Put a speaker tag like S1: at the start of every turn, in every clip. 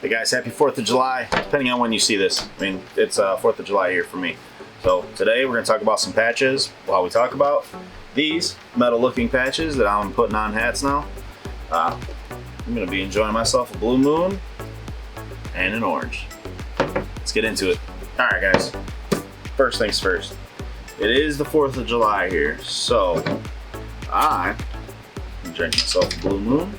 S1: Hey guys, happy 4th of July, depending on when you see this. I mean, it's 4th of July here for me. So today we're gonna talk about some patches while we talk about these metal looking patches that I'm putting on hats now. I'm gonna be enjoying myself a blue moon and an orange. Let's get into it. All right guys, first things first. It is the 4th of July here, so I'm drinking myself a blue moon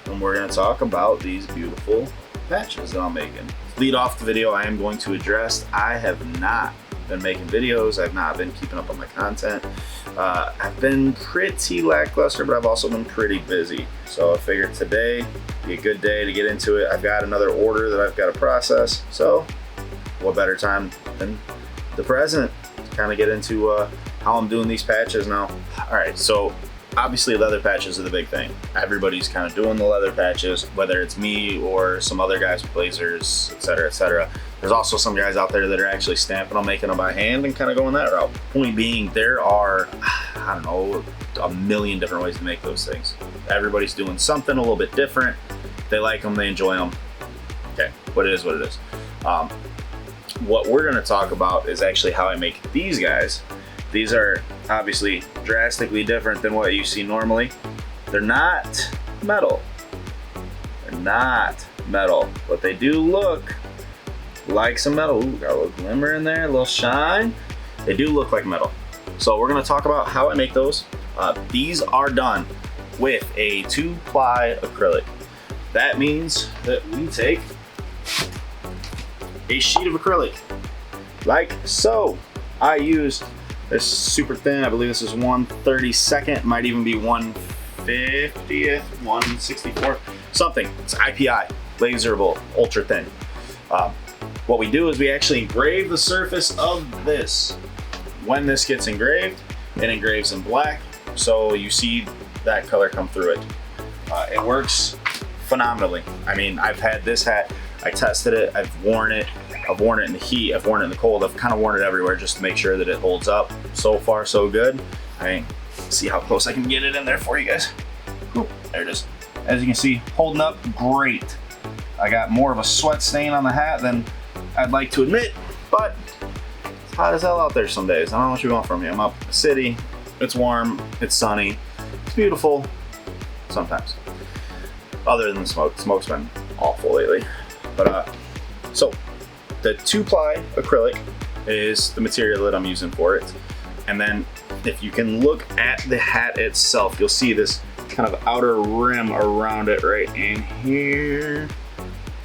S1: and we're gonna talk about these beautiful patches that I'm making. Lead off the video, I am going to address, I have not been making videos, I've not been keeping up on my content. I've been pretty lackluster, but I've also been pretty busy. So I figured today be a good day to get into it. I've got another order that I've got to process. So what better time than the present to kind of get into how I'm doing these patches now. All right, so obviously leather patches are the big thing. Everybody's kind of doing the leather patches, whether it's me or some other guys with lasers, etc., etc. There's also some guys out there that are actually stamping them, making them by hand and kind of going that route. Point being, there are, I don't know, a million different ways to make those things. Everybody's doing something a little bit different. They like them, they enjoy them. Okay, what it is, what it is. What we're gonna talk about is actually how I make these guys. These are obviously drastically different than what you see normally. They're not metal. They're not metal, but they do look like some metal. Ooh, got a little glimmer in there, a little shine. They do look like metal. So we're gonna talk about how I make those. These are done with a 2-ply acrylic. That means that we take a sheet of acrylic, like so. I used this super thin, I believe this is 1/32nd, might even be 1/50th, 1/64th, something. It's IPI, laserable, ultra thin. What we do is we actually engrave the surface of this. When this gets engraved, it engraves in black, so you see that color come through it. It works phenomenally. I mean, I've had this hat, I tested it, I've worn it in the heat, I've worn it in the cold, I've kind of worn it everywhere just to make sure that it holds up. So far, so good. I mean, see how close I can get it in there for you guys. Ooh, there it is. As you can see, holding up great. I got more of a sweat stain on the hat than I'd like to admit, but it's hot as hell out there some days. I don't know what you want from me. I'm up in the city, it's warm, it's sunny, it's beautiful sometimes. Other than the smoke. Smoke's been awful lately. But so the 2-ply acrylic is the material that I'm using for it. And then if you can look at the hat itself, you'll see this kind of outer rim around it right in here.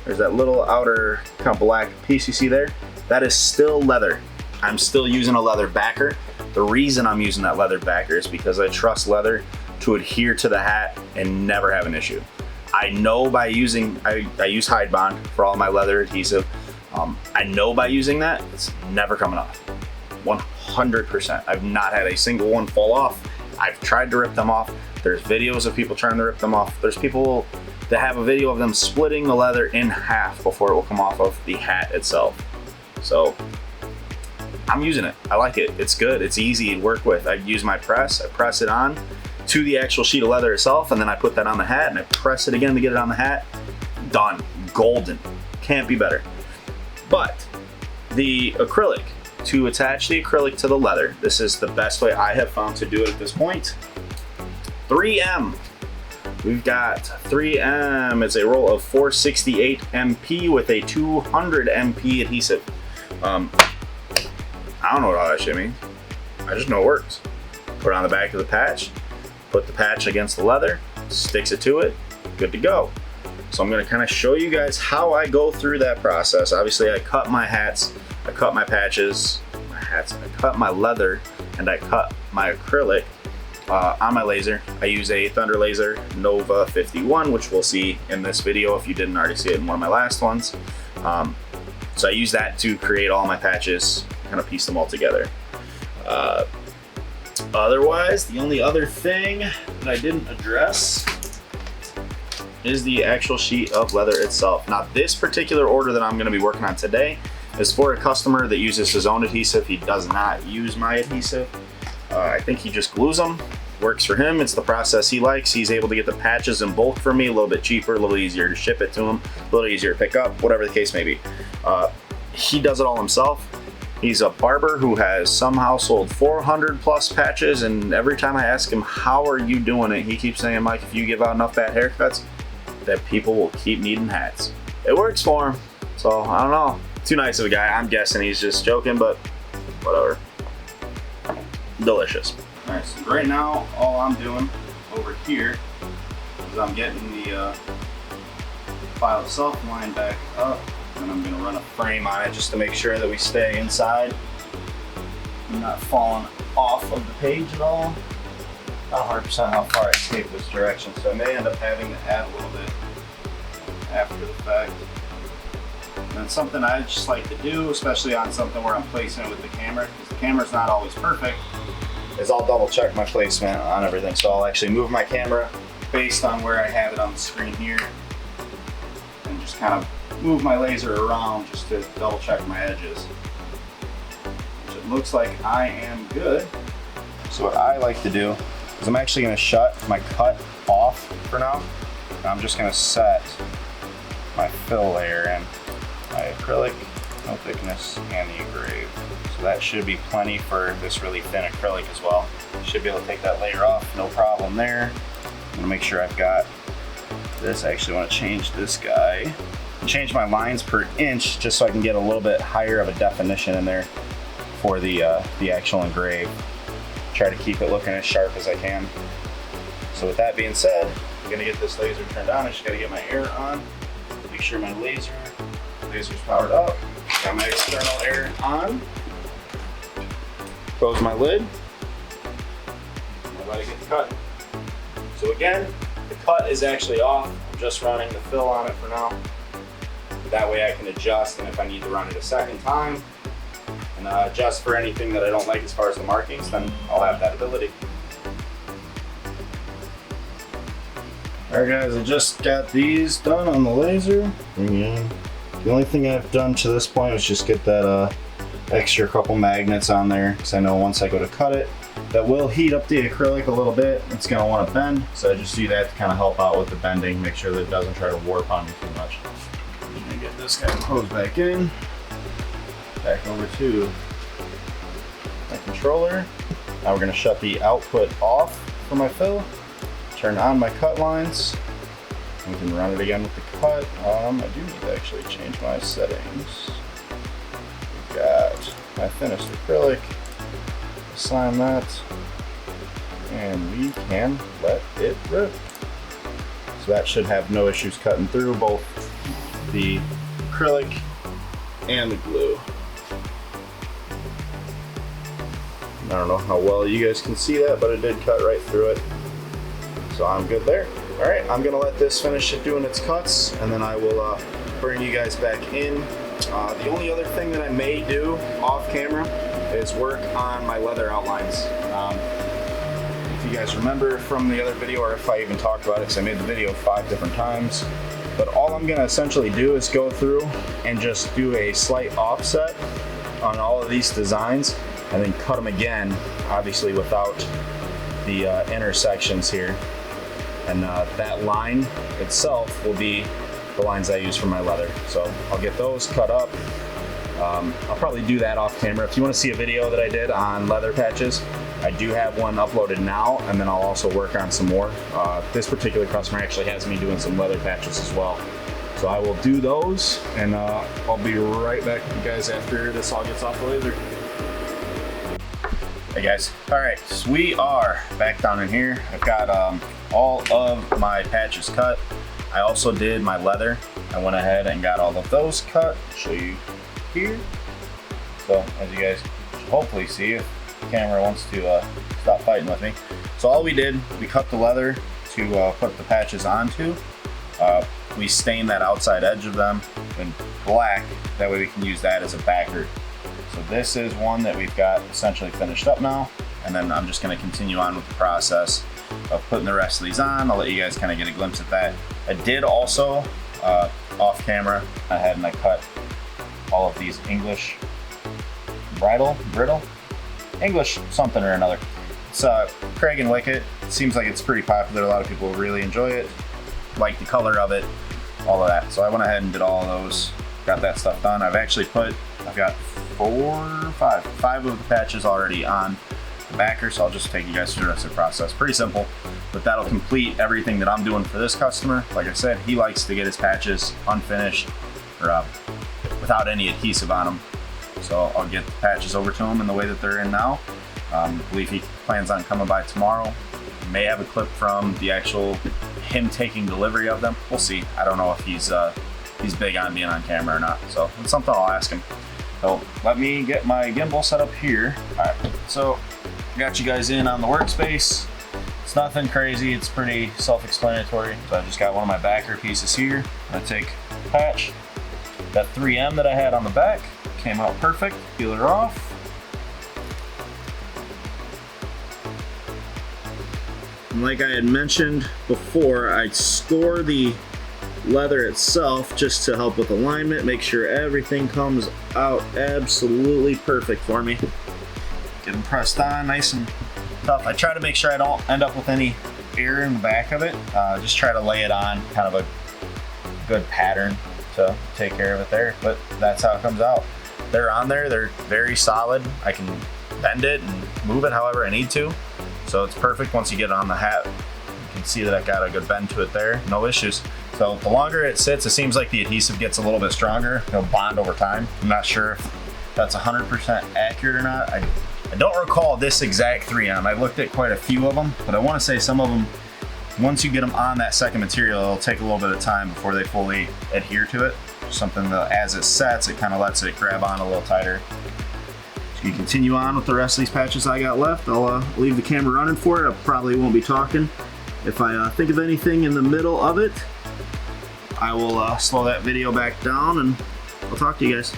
S1: There's that little outer kind of black piece you see there. That is still leather. I'm still using a leather backer. The reason I'm using that leather backer is because I trust leather to adhere to the hat and never have an issue. I know by using, I use Hide Bond for all my leather adhesive. I know by using that, it's never coming off. 100%. I've not had a single one fall off. I've tried to rip them off. There's videos of people trying to rip them off. There's people that have a video of them splitting the leather in half before it will come off of the hat itself. So I'm using it. I like it. It's good. It's easy to work with. I use my press. I press it on to the actual sheet of leather itself, and then I put that on the hat and I press it again to get it on the hat. Done. Golden. Can't be better. But the acrylic, to attach the acrylic to the leather, this is the best way I have found to do it at this point. 3M. We've got 3M. It's a roll of 468 MP with a 200 MP adhesive. I don't know what all that shit means. I just know it works. Put it on the back of the patch, put the patch against the leather, sticks it to it, good to go. So I'm gonna kind of show you guys how I go through that process. Obviously I cut my hats, I cut my patches, I cut my leather, and I cut my acrylic on my laser. I use a Thunder Laser Nova 51, which we'll see in this video if you didn't already see it in one of my last ones. So I use that to create all my patches, kind of piece them all together. Otherwise, the only other thing that I didn't address is the actual sheet of leather itself. Now, this particular order that I'm going to be working on today is for a customer that uses his own adhesive. He does not use my adhesive. I think he just glues them. works for him. It's the process he likes. He's able to get the patches in bulk for me, a little bit cheaper, a little easier to ship it to him, a little easier to pick up, whatever the case may be. He does it all himself. He's a barber who has somehow sold 400 plus patches, and every time I ask him, how are you doing it? He keeps saying, Mike, if you give out enough bad haircuts, that people will keep needing hats. It works for him. So I don't know. Too nice of a guy. I'm guessing he's just joking, but whatever. Delicious. All right, so right now, all I'm doing over here is I'm getting the file itself lined back up, and I'm gonna run a frame on it just to make sure that we stay inside and not falling off of the page at all. Not 100% how far I escape this direction, so I may end up having to add a little bit after the fact. And it's something I just like to do, especially on something where I'm placing it with the camera, because the camera's not always perfect, is I'll double check my placement on everything. So I'll actually move my camera based on where I have it on the screen here, and just kind of move my laser around just to double check my edges. Which it looks like I am good. So what I like to do is I'm actually going to shut my cut off for now. And I'm just going to set my fill layer in. My acrylic, no thickness, and the engrave. So that should be plenty for this really thin acrylic as well. Should be able to take that layer off, no problem there. I'm gonna make sure I've got this. I actually want to change this guy. Change my lines per inch just so I can get a little bit higher of a definition in there for the actual engrave. Try to keep it looking as sharp as I can. So with that being said, I'm gonna get this laser turned on. I just gotta get my air on. Make sure my laser's powered up. Got my external air on. Close my lid. I'm about to get the cut. So again, the cut is actually off. I'm just running the fill on it for now. That way I can adjust, and if I need to run it a second time and adjust for anything that I don't like as far as the markings, then I'll have that ability. Alright guys, I just got these done on the laser. The only thing I've done to this point is just get that extra couple magnets on there, because I know once I go to cut it, that will heat up the acrylic a little bit. It's going to want to bend, so I just do that to kind of help out with the bending, make sure that it doesn't try to warp on me too much. I'm going to get this guy closed back in, back over to my controller. Now we're going to shut the output off for my fill, turn on my cut lines. We can run it again with the cut. I do need to actually change my settings. We've got my finished acrylic. Assign that. And we can let it rip. So that should have no issues cutting through both the acrylic and the glue. I don't know how well you guys can see that, but it did cut right through it. So I'm good there. All right, I'm gonna let this finish doing its cuts, and then I will bring you guys back in. The only other thing that I may do off camera is work on my leather outlines. If you guys remember from the other video, or if I even talked about it, because I made the video 5 different times, but all I'm gonna essentially do is go through and just do a slight offset on all of these designs, and then cut them again, obviously without the intersections here. And that line itself will be the lines I use for my leather. So I'll get those cut up. I'll probably do that off camera. If you want to see a video that I did on leather patches, I do have one uploaded now, and then I'll also work on some more. This particular customer actually has me doing some leather patches as well. So I will do those, and I'll be right back with you guys after this all gets off the laser. Hey guys, all right, so we are back down in here. I've got all of my patches cut. I also did my leather. I went ahead and got all of those cut. I'll show you here. So as you guys should hopefully see, if the camera wants to stop fighting with me. So all we did, we cut the leather to put the patches onto. We stained that outside edge of them in black. That way we can use that as a backer. So this is one that we've got essentially finished up now, and then I'm just going to continue on with the process of putting the rest of these on. I'll let you guys kind of get a glimpse at that. I did also, off camera, I had and I cut all of these English brittle, English something or another. It's Craig and Wicket. It seems like it's pretty popular. A lot of people really enjoy it, like the color of it, all of that. So I went ahead and did all of those, got that stuff done. I've got five of the patches already on the backer, so I'll just take you guys through the rest of the process. Pretty simple, but that'll complete everything that I'm doing for this customer. Like I said, he likes to get his patches unfinished or without any adhesive on them. So I'll get the patches over to him in the way that they're in now. I believe he plans on coming by tomorrow. May have a clip from the actual him taking delivery of them. We'll see. I don't know if he's big on being on camera or not. So it's something I'll ask him. So let me get my gimbal set up here. All right, so got you guys in on the workspace. It's nothing crazy. It's pretty self-explanatory. So I just got one of my backer pieces here. I'm gonna take the patch. That 3M that I had on the back came out perfect. Peel her off. And like I had mentioned before, I score the leather itself just to help with alignment, make sure everything comes out absolutely perfect for me. Get them pressed on nice and tough. I try to make sure I don't end up with any air in the back of it. Just try to lay it on kind of a good pattern to take care of it there, but that's how it comes out. They're on there, they're very solid. I can bend it and move it however I need to. So it's perfect once you get it on the hat. You can see that I got a good bend to it there, no issues. So the longer it sits, it seems like the adhesive gets a little bit stronger. It'll bond over time. I'm not sure if that's 100% accurate or not. I don't recall this exact 3M. I've looked at quite a few of them, but I want to say some of them, once you get them on that second material, it'll take a little bit of time before they fully adhere to it. Something that as it sets, it kind of lets it grab on a little tighter. So you continue on with the rest of these patches I got left. I'll leave the camera running for it. I probably won't be talking. If I think of anything in the middle of it, I will slow that video back down and I'll talk to you guys.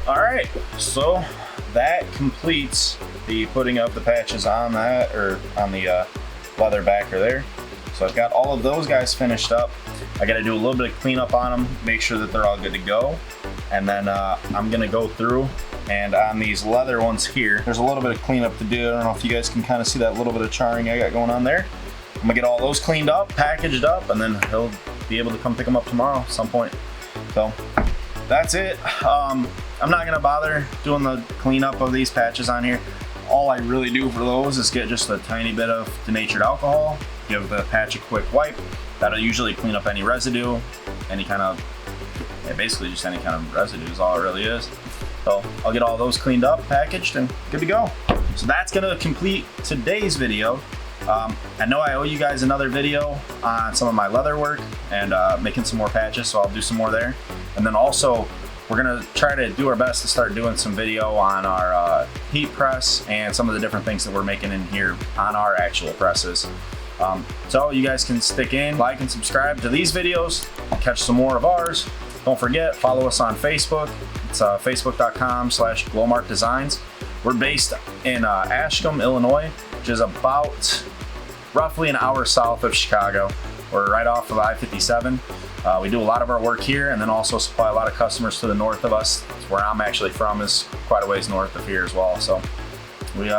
S1: All right, so that completes the putting of the patches on that, or on the leather backer there. So I've got all of those guys finished up. I got to do a little bit of cleanup on them, make sure that they're all good to go. And then I'm gonna go through, and on these leather ones here, there's a little bit of cleanup to do. I don't know if you guys can kind of see that little bit of charring I got going on there. I'm gonna get all those cleaned up, packaged up, and then he'll be able to come pick them up tomorrow at some point. So that's it. I'm not gonna bother doing the cleanup of these patches on here. All I really do for those is get just a tiny bit of denatured alcohol, give the patch a quick wipe. That'll usually clean up any residue, any kind of, basically just any kind of residue is all it really is. So I'll get all those cleaned up, packaged, and good to go. So that's gonna complete today's video. I know I owe you guys another video on some of my leather work and making some more patches, so I'll do some more there. And then also, we're gonna try to do our best to start doing some video on our heat press and some of the different things that we're making in here on our actual presses. So you guys can stick in, like and subscribe to these videos, catch some more of ours. Don't forget, follow us on Facebook. It's facebook.com/glowmarkdesigns. We're based in Ashcombe, Illinois, which is about roughly an hour south of Chicago. We're right off of I-57. We do a lot of our work here, and then also supply a lot of customers to the north of us. It's where I'm actually from, is quite a ways north of here as well. So we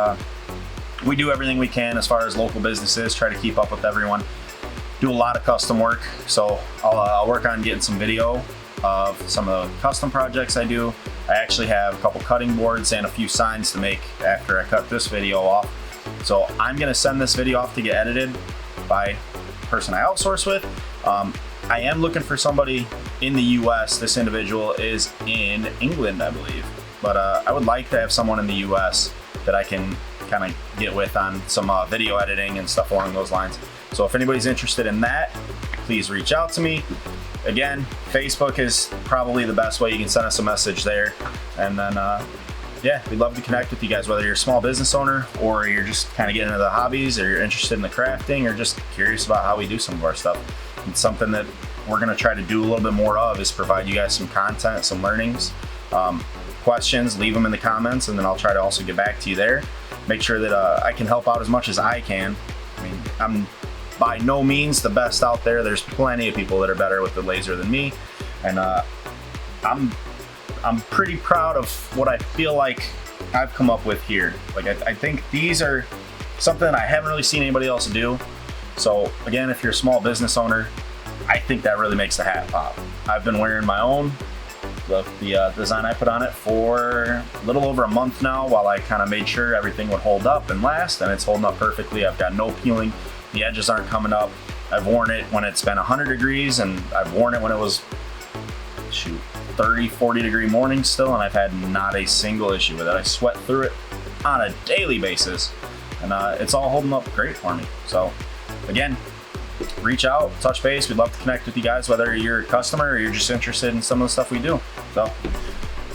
S1: do everything we can as far as local businesses, try to keep up with everyone. Do a lot of custom work, so I'll work on getting some video of some of the custom projects I do. I actually have a couple cutting boards and a few signs to make after I cut this video off. So I'm gonna send this video off to get edited by the person I outsource with. I am looking for somebody in the US. This individual is in England, I believe. But I would like to have someone in the US that I can kind of get with on some video editing and stuff along those lines. So if anybody's interested in that, please reach out to me. Again, Facebook is probably the best way. You can send us a message there. And then, yeah, we'd love to connect with you guys, whether you're a small business owner or you're just kind of getting into the hobbies, or you're interested in the crafting, or just curious about how we do some of our stuff. It's something that we're going to try to do a little bit more of, is provide you guys some content, some learnings, questions, leave them in the comments, and then I'll try to also get back to you there. Make sure that I can help out as much as I can. I mean, I'm by no means the best out there. There's plenty of people that are better with the laser than me, and I'm pretty proud of what I feel like I've come up with here. Like I think these are something I haven't really seen anybody else do. So again, if you're a small business owner, I think that really makes the hat pop. I've been wearing my own, the design I put on it, for a little over a month now, while I kind of made sure everything would hold up and last, and it's holding up perfectly. I've got no peeling, the edges aren't coming up. I've worn it when it's been 100 degrees, and I've worn it when it was, shoot, 30, 40 degree mornings still, and I've had not a single issue with it. I sweat through it on a daily basis, and it's all holding up great for me. So again, reach out, touch base. We'd love to connect with you guys, whether you're a customer or you're just interested in some of the stuff we do. So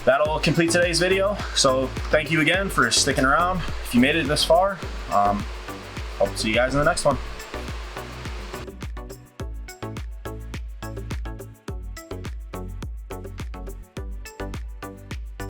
S1: that'll complete today's video. So thank you again for sticking around. If you made it this far, hope to see you guys in the next one.